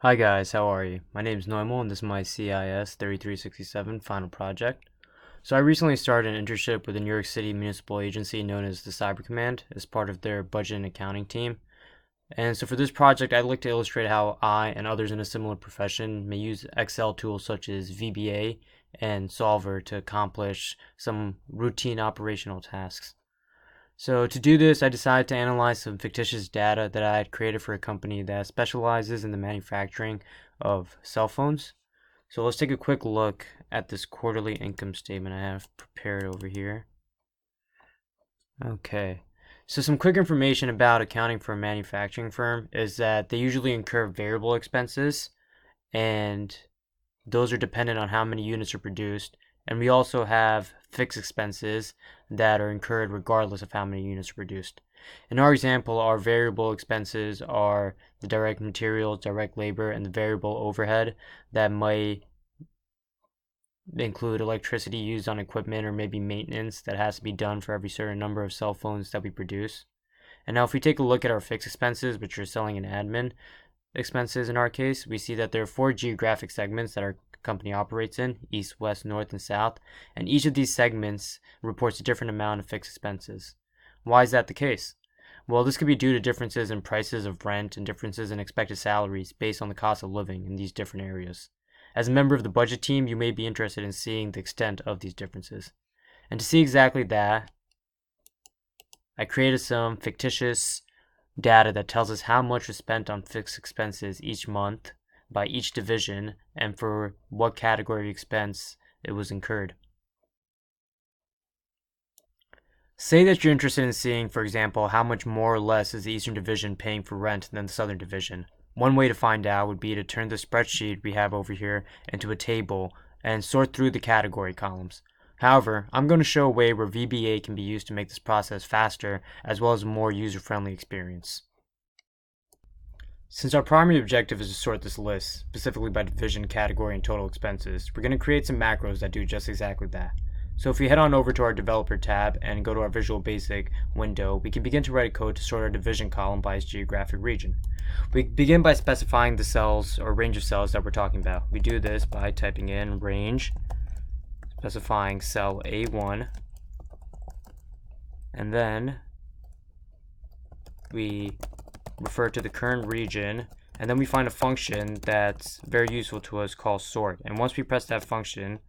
Hi guys, how are you? My name is Neumal and this is my CIS 3367 final project. So I recently started an internship with a New York City municipal agency known as the Cyber Command as part of their budget and accounting team. And so for this project, I'd like to illustrate how I and others in a similar profession may use Excel tools such as VBA and Solver to accomplish some routine operational tasks. So to do this, I decided to analyze some fictitious data that I had created for a company that specializes in the manufacturing of cell phones. So let's take a quick look at this quarterly income statement I have prepared over here. Okay. So some quick information about accounting for a manufacturing firm is that they usually incur variable expenses, and those are dependent on how many units are produced. And we also have fixed expenses that are incurred regardless of how many units are produced. In our example, our variable expenses are the direct materials, direct labor, and the variable overhead that might include electricity used on equipment or maybe maintenance that has to be done for every certain number of cell phones that we produce. And now if we take a look at our fixed expenses, which are selling and admin expenses in our case, we see that there are four geographic segments that our company operates in: east, west, north, and south. And each of these segments reports a different amount of fixed expenses. Why is that the case? Well, this could be due to differences in prices of rent and differences in expected salaries based on the cost of living in these different areas. As a member of the budget team, you may be interested in seeing the extent of these differences. And to see exactly that, I created some fictitious data that tells us how much was spent on fixed expenses each month by each division and for what category of expense it was incurred. Say that you're interested in seeing, for example, how much more or less is the Eastern Division paying for rent than the Southern Division. One way to find out would be to turn the spreadsheet we have over here into a table and sort through the category columns. However, I'm going to show a way where VBA can be used to make this process faster as well as a more user-friendly experience. Since our primary objective is to sort this list, specifically by division, category, and total expenses, we're going to create some macros that do just exactly that. So if we head on over to our developer tab and go to our Visual Basic window, we can begin to write code to sort our division column by its geographic region. We begin by specifying the cells or range of cells that we're talking about. We do this by typing in range, specifying cell A1, and then we refer to the current region, and then we find a function that's very useful to us called sort. And once we press that function,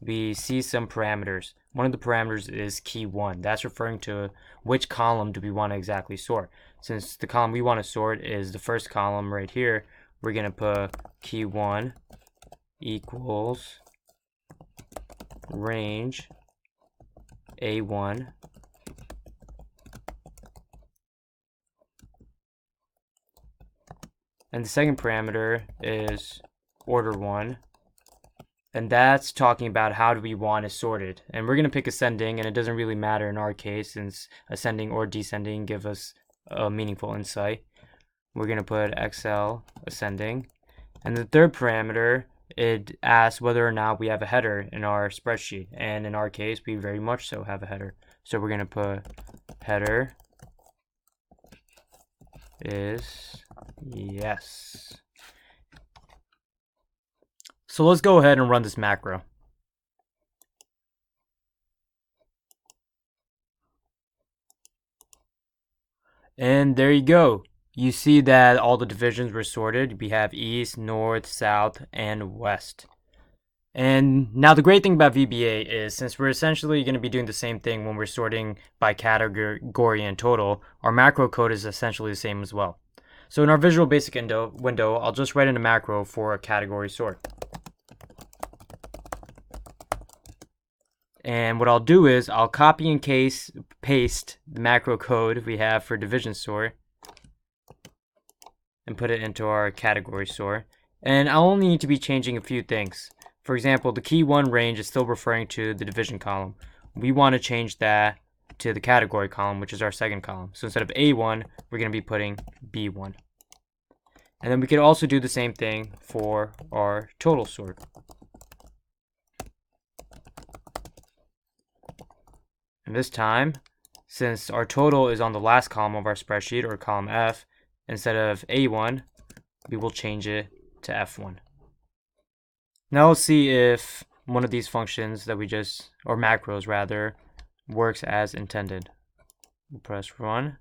we see some parameters. One of the parameters is key 1. That's referring to which column do we want to exactly sort. Since the column we want to sort is the first column right here, we're going to put key 1 equals range A1 and the second parameter is order 1, and that's talking about how do we want to sort it. And we're going to pick ascending, and it doesn't really matter in our case since ascending or descending give us a meaningful insight. We're going to put XL ascending. And the third parameter, it asks whether or not we have a header in our spreadsheet. And in our case, we very much so have a header. So we're going to put header is yes. So let's go ahead and run this macro. And there you go. You see that all the divisions were sorted. We have east, north, south, and west. And now the great thing about VBA is since we're essentially going to be doing the same thing when we're sorting by category and total, our macro code is essentially the same as well. So in our Visual Basic window, I'll just write in a macro for a category sort. And what I'll do is I'll copy and paste the macro code we have for division sort and put it into our category sort. And I'll only need to be changing a few things. For example, the key 1 range is still referring to the division column. We want to change that to the category column, which is our second column. So instead of A1, we're going to be putting B1. And then we could also do the same thing for our total sort. And this time, since our total is on the last column of our spreadsheet, or column F, instead of A1, we will change it to F1. Now let's see if one of these functions that or macros rather, works as intended. We'll press run,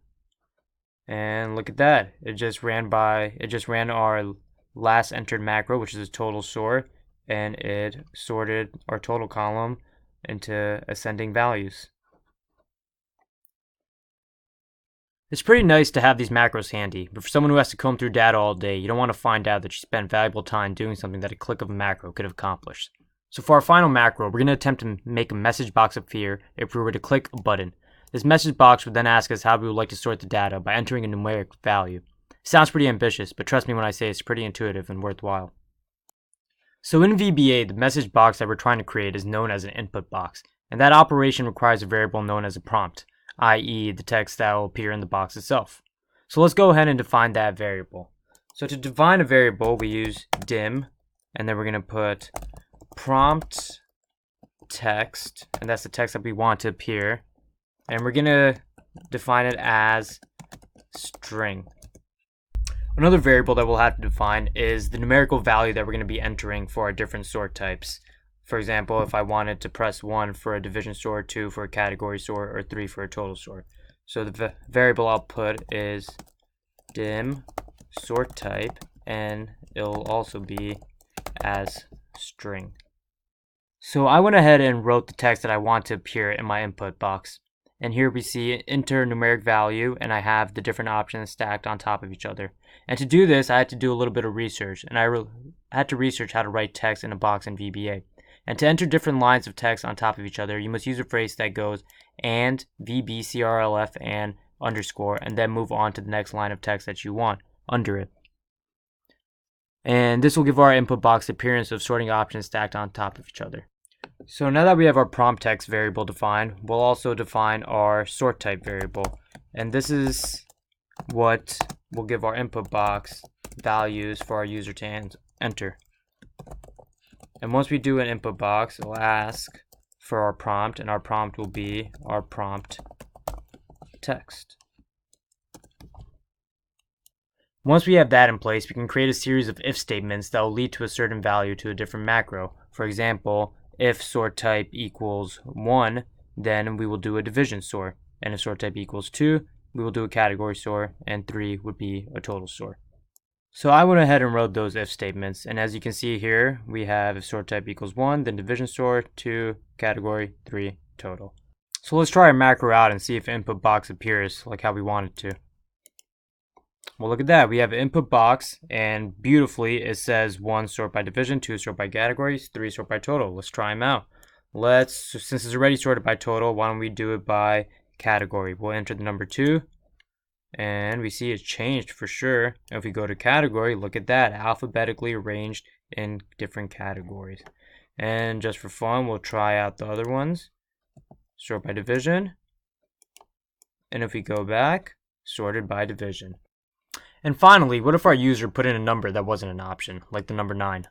and look at that. It just ran our last entered macro, which is a total sort, and it sorted our total column into ascending values. It's pretty nice to have these macros handy, but for someone who has to comb through data all day, you don't want to find out that you spent valuable time doing something that a click of a macro could have accomplished. So for our final macro, we're going to attempt to make a message box appear if we were to click a button. This message box would then ask us how we would like to sort the data by entering a numeric value. It sounds pretty ambitious, but trust me when I say it's pretty intuitive and worthwhile. So in VBA, the message box that we're trying to create is known as an input box, and that operation requires a variable known as a prompt, i.e. the text that will appear in the box itself. So let's go ahead and define that variable. So to define a variable, we use dim, and then we're going to put prompt text, and that's the text that we want to appear, and we're going to define it as string. Another variable that we'll have to define is the numerical value that we're going to be entering for our different sort types. For example, if I wanted to press 1 for a division sort, 2 for a category sort, or 3 for a total sort. So the variable I'll put is dim sort type, and it'll also be as string. So I went ahead and wrote the text that I want to appear in my input box. And here we see enter numeric value, and I have the different options stacked on top of each other. And to do this, I had to do a little bit of research, and I had to research how to write text in a box in VBA. And to enter different lines of text on top of each other, you must use a phrase that goes and VBCRLF and underscore, and then move on to the next line of text that you want under it. And this will give our input box the appearance of sorting options stacked on top of each other. So now that we have our prompt text variable defined, we'll also define our sort type variable. And this is what will give our input box values for our user to enter. And once we do an input box, it'll ask for our prompt, and our prompt will be our prompt text. Once we have that in place, we can create a series of if statements that will lead to a certain value to a different macro. For example, if sort type equals 1, then we will do a division sort. And if sort type equals 2, we will do a category sort, and 3 would be a total sort. So I went ahead and wrote those if statements, and as you can see here, we have if sort type equals 1, then division sort, 2, category, 3, total. So let's try our macro out and see if input box appears like how we want it to. Well, look at that. We have an input box, and beautifully it says 1 sort by division, 2 sort by categories, 3 sort by total. Let's try them out. Since it's already sorted by total, why don't we do it by category? We'll enter the number 2, and we see it's changed for sure. And if we go to category, look at that, alphabetically arranged in different categories. And just for fun, we'll try out the other ones. Sort by division, and if we go back, sorted by division. And finally, what if our user put in a number that wasn't an option, like the number 9?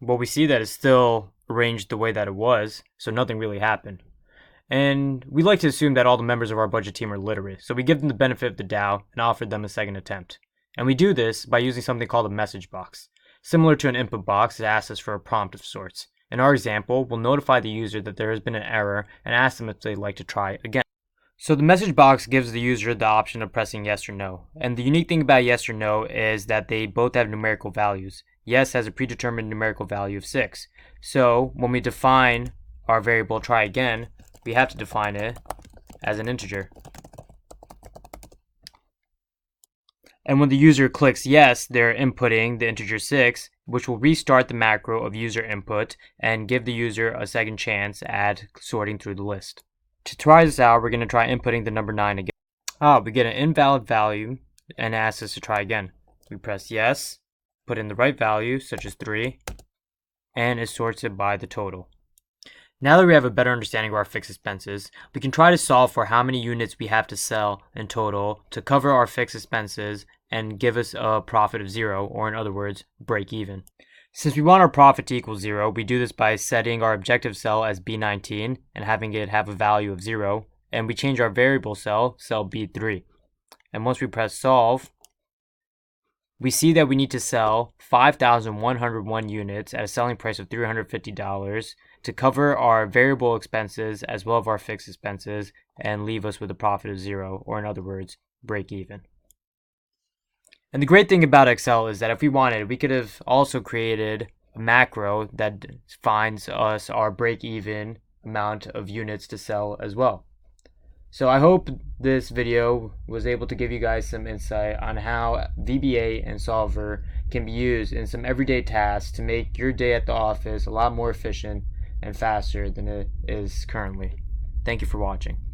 Well, we see that it's still arranged the way that it was, so nothing really happened. And we like to assume that all the members of our budget team are literate, so we give them the benefit of the doubt and offered them a second attempt. And we do this by using something called a message box. Similar to an input box, it asks us for a prompt of sorts. In our example, we'll notify the user that there has been an error and ask them if they'd like to try again. So the message box gives the user the option of pressing yes or no. And the unique thing about yes or no is that they both have numerical values. Yes has a predetermined numerical value of 6. So when we define our variable try again, we have to define it as an integer. And when the user clicks yes, they're inputting the integer 6, which will restart the macro of user input and give the user a second chance at sorting through the list. To try this out, we're going to try inputting the number 9 again. We get an invalid value and asks us to try again. We press yes, put in the right value, such as 3, and it sorts it by the total. Now that we have a better understanding of our fixed expenses, we can try to solve for how many units we have to sell in total to cover our fixed expenses and give us a profit of 0, or in other words, break even. Since we want our profit to equal 0, we do this by setting our objective cell as B19 and having it have a value of 0, and we change our variable cell B3. And once we press solve, we see that we need to sell 5,101 units at a selling price of $350 to cover our variable expenses as well as our fixed expenses and leave us with a profit of zero, or in other words, break even. And the great thing about Excel is that if we wanted, we could have also created a macro that finds us our break even amount of units to sell as well. So I hope this video was able to give you guys some insight on how VBA and Solver can be used in some everyday tasks to make your day at the office a lot more efficient and faster than it is currently. Thank you for watching.